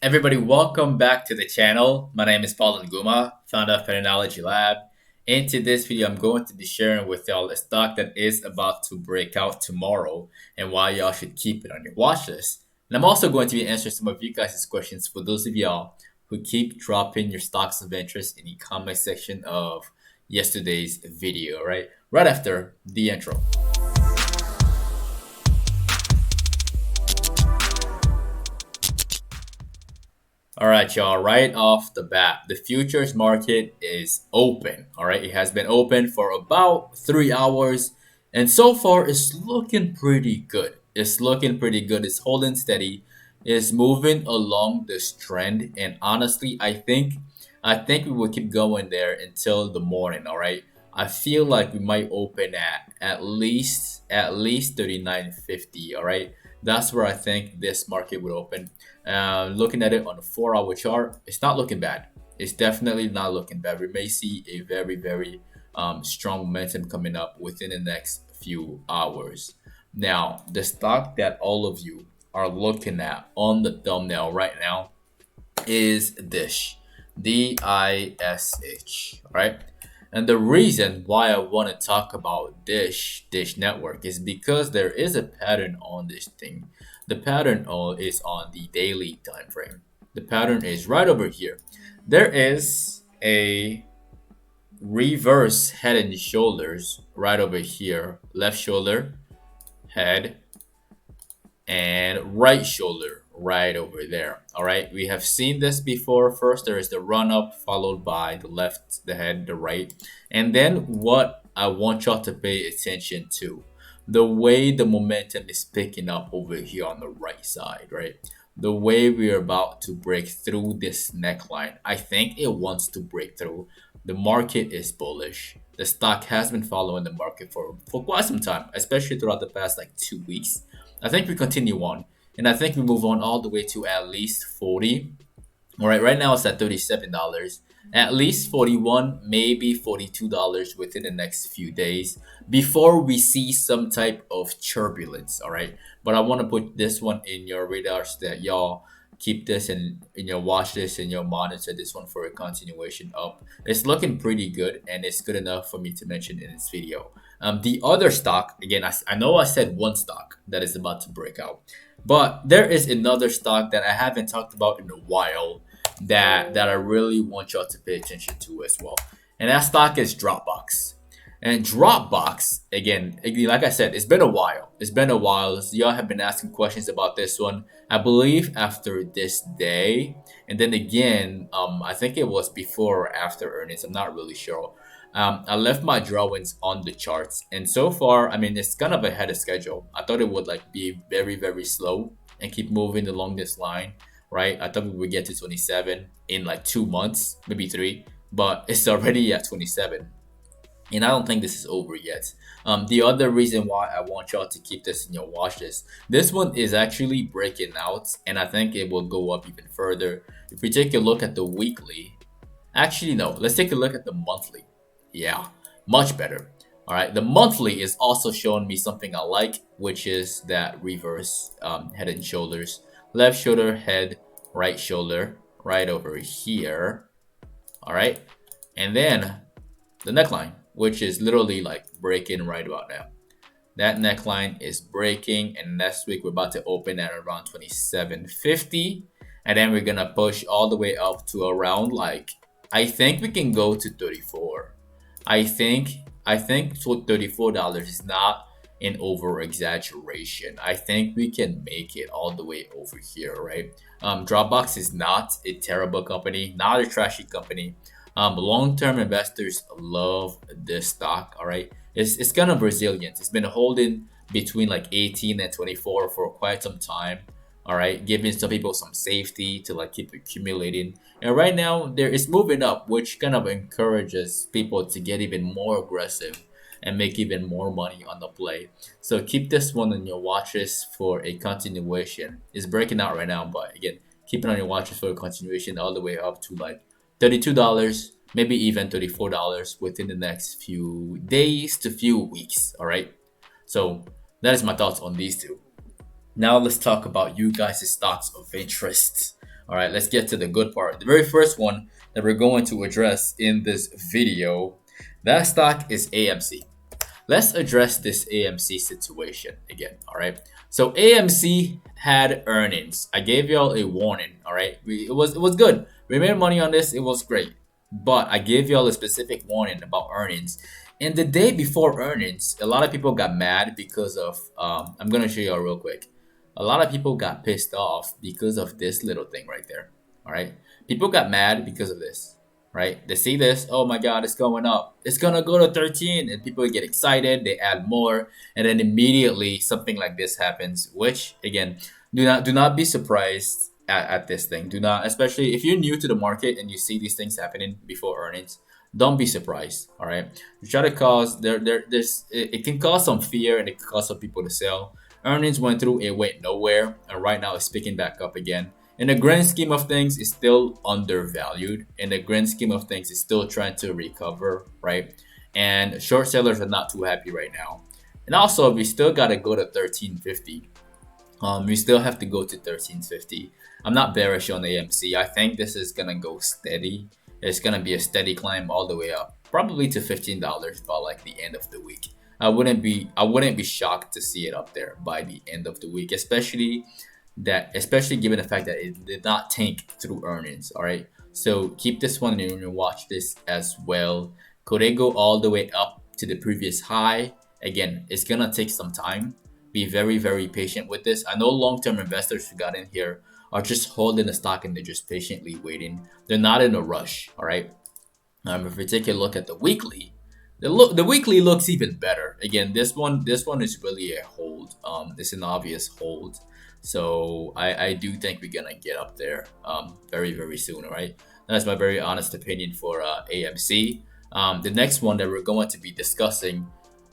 Everybody, welcome back to the channel. My name is Paul Nguma, founder of PATTERNOLOGY LAB. Into this video, I'm going to be sharing with y'all a stock that is about to break out tomorrow and why y'all should keep it on your watch list. And I'm also going to be answering some of you guys' questions for those of y'all who keep dropping your stocks of interest in the comment section of yesterday's video, right after the intro. All right, y'all, right off the bat, the futures market is open. All right, it has been open for about 3 hours, and so far it's looking pretty good. It's looking pretty good. It's holding steady. It's moving along this trend, and honestly, I think we will keep going there until the morning. All right, I feel like we might open at least 39.50. All right, that's where I think this market would open. Looking at it on a 4 hour chart, it's not looking bad. It's definitely not looking bad. We may see a very strong momentum coming up within the next few hours. Now, the stock that all of you are looking at on the thumbnail right now is Dish, DISH, right? And the reason why I want to talk about Dish Network is because there is a pattern on this thing. The pattern is on the daily time frame. The pattern is right over here. There is a reverse head and shoulders right over here. Left shoulder, head, and right shoulder right over there. All right, we have seen this before. First there is the run up, followed by the left, the head, the right, and then what I want y'all to pay attention to, the way the momentum is picking up over here on the right side, right? The way we're about to break through this neckline, I think it wants to break through. The market is bullish. The stock has been following the market for quite some time, especially throughout the past like 2 weeks. I think we continue on, and I think we move on all the way to at least 40. All right now it's at $37. At least 41, maybe $42 within the next few days before we see some type of turbulence. All right, but I want to put this one in your radar so that y'all keep this in your watch list and your monitor this one for a continuation up. It's looking pretty good, and it's good enough for me to mention in this video. The other stock, again, I know I said one stock that is about to break out, but there is another stock that I haven't talked about in a while that I really want y'all to pay attention to as well. And that stock is Dropbox. And Dropbox, again, like I said, it's been a while. It's been a while. Y'all have been asking questions about this one. I believe after this day, and then again, I think it was before or after earnings. I'm not really sure. I left my drawings on the charts, and so far, I mean, it's kind of ahead of schedule. I thought it would like be very slow and keep moving along this line, right? I thought we would get to 27 in like 2 months, maybe 3, but it's already at 27. And I don't think this is over yet. The other reason why I want y'all to keep this in your watch list, this one is actually breaking out, and I think it will go up even further. If we take a look at the weekly, actually no, let's take a look at the monthly. Yeah, much better. All right, the monthly is also showing me something I like, which is that reverse head and shoulders, left shoulder, head, right shoulder, right over here. All right, and then the neckline, which is literally like breaking right about now. That neckline is breaking, and next week we're about to open at around 27.50, and then we're gonna push all the way up to around like, I think we can go to 34. I think $34 is not an over exaggeration. I think we can make it all the way over here, right? Dropbox is not a terrible company, not a trashy company. Long-term investors love this stock. All right, it's kind of resilient. It's been holding between like 18 and 24 for quite some time. All right, giving some people some safety to like keep accumulating. And right now there is moving up, which kind of encourages people to get even more aggressive and make even more money on the play. So keep this one on your watch list for a continuation. It's breaking out right now, but again, keep it on your watch list for a continuation all the way up to like $32, maybe even $34 within the next few days to few weeks. All right, so that is my thoughts on these two. Now let's talk about you guys' stocks of interest. All right, let's get to the good part. The very first one that we're going to address in this video, that stock is AMC. Let's address this AMC situation again. All right. So AMC had earnings. I gave y'all a warning. All right. It was good. We made money on this. It was great. But I gave y'all a specific warning about earnings. And the day before earnings, a lot of people got mad because of. I'm gonna show y'all real quick. A lot of people got pissed off because of this little thing right there. All right. People got mad because of this, right? They see this, oh my God, it's going up. It's gonna go to 13, and people get excited. They add more, and then immediately something like this happens. Which again, do not be surprised at this thing. Do not, especially if you're new to the market and you see these things happening before earnings. Don't be surprised. All right, you try to cause there's it can cause some fear, and it can cause some people to sell. Earnings went through, it went nowhere, and right now it's picking back up again. In the grand scheme of things, it's still undervalued. In the grand scheme of things, it's still trying to recover, right? And short sellers are not too happy right now. And also, we still gotta go to 1350. We still have to go to 1350. I'm not bearish on AMC. I think this is gonna go steady. It's gonna be a steady climb all the way up, probably to $15 by like the end of the week. I wouldn't be shocked to see it up there by the end of the week, especially given the fact that it did not tank through earnings. All right, so keep this one in and watch this as well. Could it go all the way up to the previous high? Again, it's gonna take some time. Be very, very patient with this. I know long-term investors who got in here are just holding the stock and they're just patiently waiting. They're not in a rush. All right. If we take a look at the weekly, the weekly looks even better. Again, this one is really a hold. It's an obvious hold. So I do think we're gonna get up there very, very soon. All right. That's my very honest opinion for AMC. The next one that we're going to be discussing,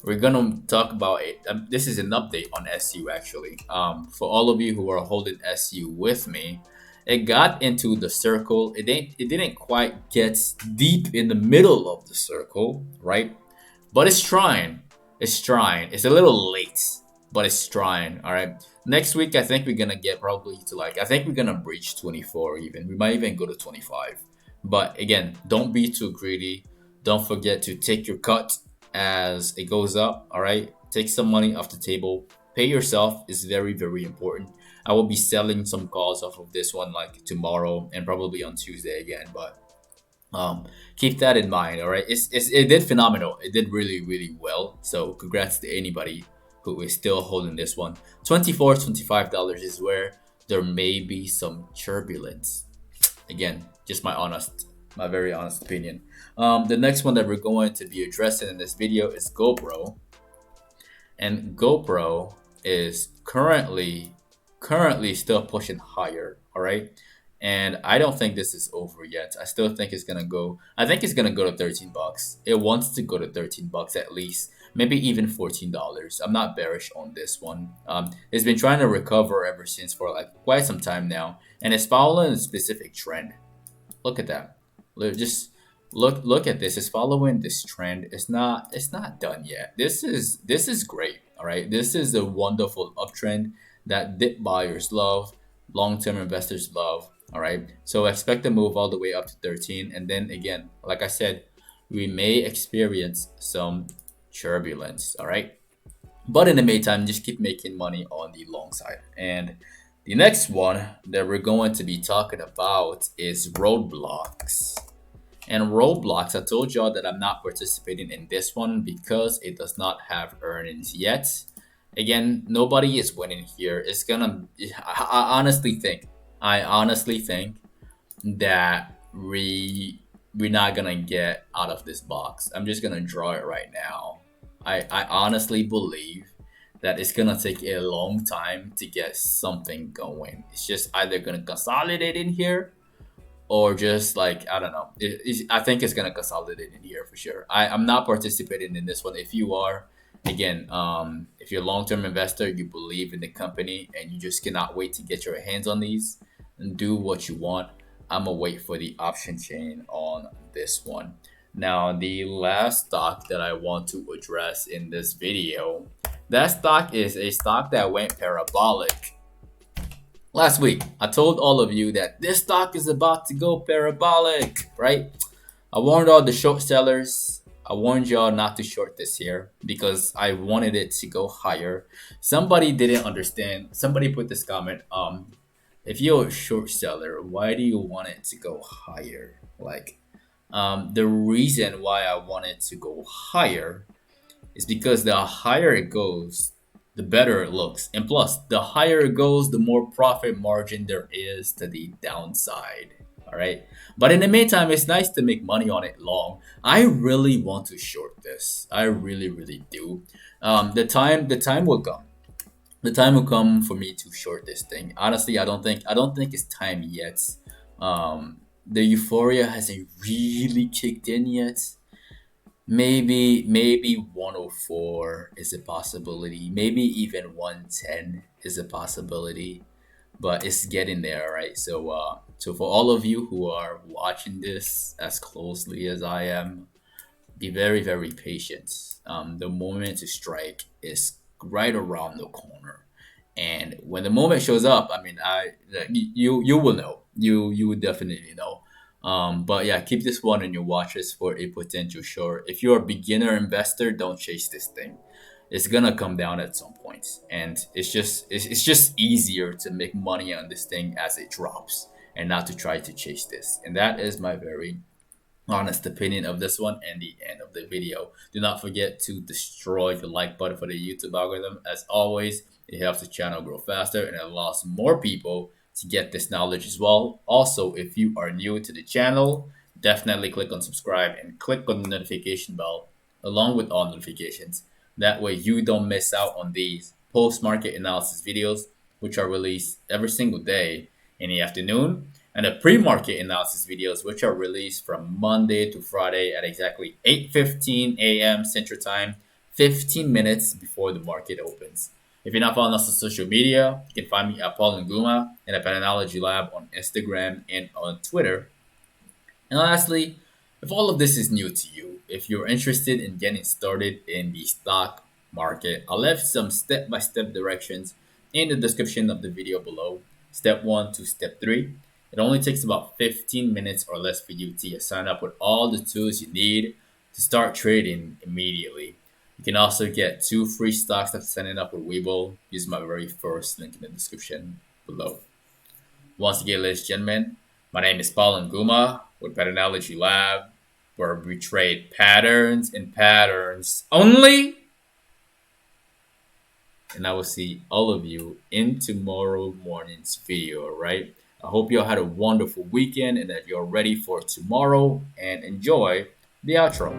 we're gonna talk about it. This is an update on SU actually. For all of you who are holding SU with me, it got into the circle. It didn't quite get deep in the middle of the circle, right? But it's trying. It's trying. It's a little late, but it's trying. All right. Next week, I think we're gonna get probably to like. I think we're gonna breach 24 even. We might even go to 25. But again, don't be too greedy. Don't forget to take your cut as it goes up. All right. Take some money off the table. Pay yourself is very, very important. I will be selling some calls off of this one like tomorrow and probably on Tuesday again. But keep that in mind. All right. It did phenomenal. It did really, really well. So congrats to anybody who is still holding this one. $24, $25 is where there may be some turbulence. Again, just my very honest opinion. The next one that we're going to be addressing in this video is Gopro. And Gopro is currently still pushing higher. All right. And I don't think this is over yet. I still think it's gonna go. I think it's gonna go to $13. It wants to go to $13 at least, maybe even $14. I'm not bearish on this one. It's been trying to recover ever since for like quite some time now, and it's following a specific trend. Look at that. Just look at this. It's following this trend. It's not done yet. This is great. All right. This is a wonderful uptrend that dip buyers love, long-term investors love. All right. So expect to move all the way up to 13, and then again, like I said, we may experience some turbulence. All right. But in the meantime, just keep making money on the long side. And the next one that we're going to be talking about is Roblox. And Roblox, I told y'all that I'm not participating in this one because it does not have earnings yet. Again, nobody is winning here. It's gonna. I honestly think that we're not gonna get out of this box. I'm just gonna draw it right now. I honestly believe that it's gonna take a long time to get something going. It's just either gonna consolidate in here, or just like I don't know. I think it's gonna consolidate in here for sure. I'm not participating in this one. If you are, again, if you're a long-term investor, you believe in the company, and you just cannot wait to get your hands on these and do what you want, I'm gonna wait for the option chain on this one. Now, the last stock that I want to address in this video, that stock is a stock that went parabolic Last week, I told all of you that this stock is about to go parabolic, right? I warned all the short sellers. I warned y'all not to short this here because I wanted it to go higher. Somebody didn't understand. Somebody put this comment. If you're a short seller, why do you want it to go higher? The reason why I want it to go higher is because the higher it goes, the better it looks. And plus, the higher it goes, the more profit margin there is to the downside. All right. But in the meantime, it's nice to make money on it long. I really want to short this. I really, really do. The time will come. The time will come for me to short this thing. Honestly, I don't think it's time yet. The euphoria hasn't really kicked in yet. Maybe 104 is a possibility. Maybe even 110 is a possibility, but it's getting there, right? So for all of you who are watching this as closely as I am, be very, very patient. The moment to strike is right around the corner, and when the moment shows up, I mean, you will know. You will definitely know. But yeah, keep this one in your watches for a potential short. If you're a beginner investor, don't chase this thing. It's gonna come down at some point, and it's just easier to make money on this thing as it drops, and not to try to chase this. And that is my very honest opinion of this one and the end of the video. Do not forget to destroy the like button for the YouTube algorithm. As always, it helps the channel grow faster and it allows more people to get this knowledge as well. Also, if you are new to the channel, definitely click on subscribe and click on the notification bell along with all notifications. That way you don't miss out on these post-market analysis videos, which are released every single day in the afternoon, and the pre-market analysis videos, which are released from Monday to Friday at exactly 8:15 a.m. Central Time, 15 minutes before the market opens. If you're not following us on social media, you can find me at Paul Nguma and at PATTERNOLOGY LAB on Instagram and on Twitter. And lastly, if all of this is new to you, if you're interested in getting started in the stock market, I left some step-by-step directions in the description of the video below. Step 1 to step 3. It only takes about 15 minutes or less for you to sign up with all the tools you need to start trading immediately. You can also get 2 free stocks after signing up with Webull. Use my very first link in the description below. Once again, ladies and gentlemen, my name is Paul Nguma with Patternology Lab, where we trade patterns and patterns only. And I will see all of you in tomorrow morning's video, right? I hope you all had a wonderful weekend and that you're ready for tomorrow, and enjoy the outro.